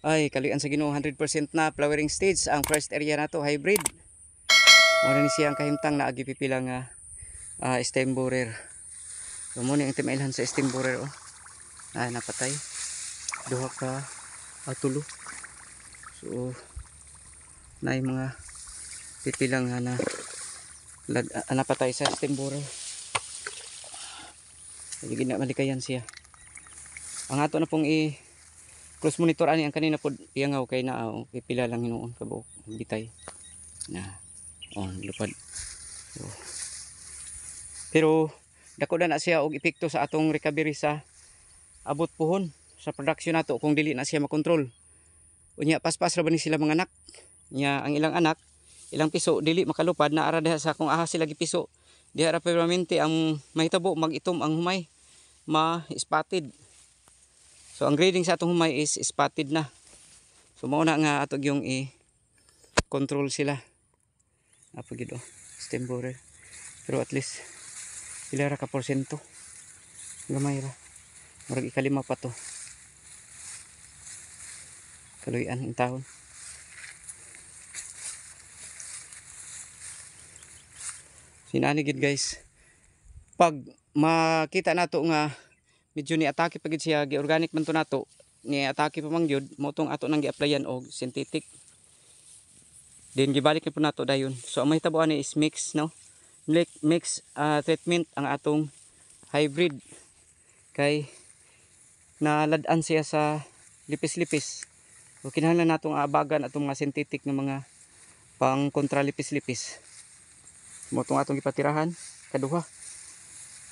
Ay kaluyan sa Ginoo, 100% na flowering stage ang first area nato, hybrid. Muna ni siya ang kahimtang na agi pipila nga stem borer. So muna yung timailhan sa stem borer oh. Napatay. Duha ka tulo. So na yung mga pipilang na napatay sa stem borer. Jadi ginamalikayan siya. Ang ato na pong close monitor ani ang kanina pod iyangaw kay naa pipila lang hinuon kabuok bitay na lupad. So, pero dako na siya og epekto sa atong recovery sa abot puhon sa production nato kung dili na siya makontrol. Unya paspas ra ba ni sila mga anak nya ang ilang anak ilang piso dili makalupad na ara diha sa kung aha sila gipiso diha ra permanente ang mahitabo mag-itom ang humay ma-spotted. So ang grading sa atong humay is spotted na. So mao na nga atog yung i-control sila. Apa gid stem borer. Pero at least pila ra ka porsyento. Gamay ra. Murag ikalima pa to. Kaluyan in taon. Sinani gid guys. Pag makita nato nga medyo ni atake pagid siya gi-organic man to nato ni atake pa man gyud mo tong ato nang gi-applyan og synthetic. Then gibalik ni po nato dayon. So ang mahitabo ani is mix no. Mix treatment ang atong hybrid kay nalad-an siya sa lipis-lipis. So kinahanglan natong abagan atong mga synthetic nga mga pang kontra lipis-lipis. Mo tong atong gipatirahan kaduha.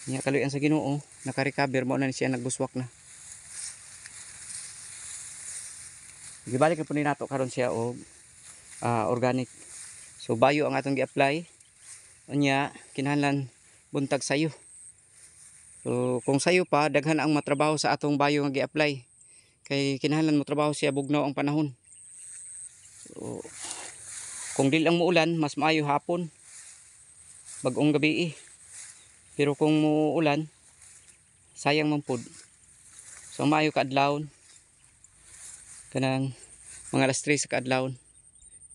Nya kaluyan sa Ginoo naka-recover mo na siya nagbuswak na. Gibalik na po ni nato karon siya og organic. So bayo ang atong gi-apply. Unya kinahanglan buntag sayo. So kung sayo pa daghan ang matrabaho sa atong bayo nga gi-apply. Kay kinahanglan mo trabaho siya bugnaw ang panahon. So kung dili lang muulan mas maayo hapon. Bag-ong gabi Pero kung muulan sayang man pod. So maayo kaadlawon kanang mga alas 3 sa kaadlawon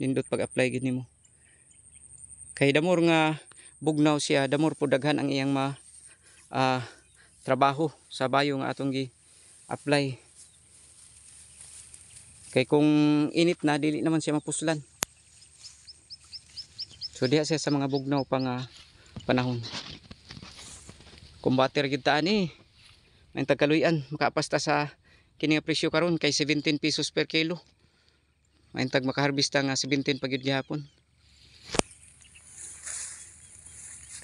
nindot pag-apply gid nimo. Kay damor nga bugnaw siya, damor po daghan ang iyang trabaho sa bayo nga atong gi-apply. Kay kung init na dili naman siya mapuslan. So diha siya sa mga bugnaw pa nga panahon. Kung bater gid ta ani may tagkaluyan makapasta sa kini nga presyo karon kay 17 pesos per kilo. May tag makaharbista nga 17 pagyud gihapon.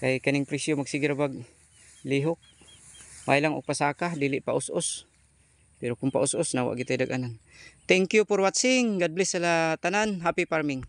Kay kaning presyo magsigir bag lihok. May lang og pasaka dili pa us-us. Pero kung pa us-us na wa gid tay dag-anan. Thank you for watching. God bless sa tanan. Happy farming.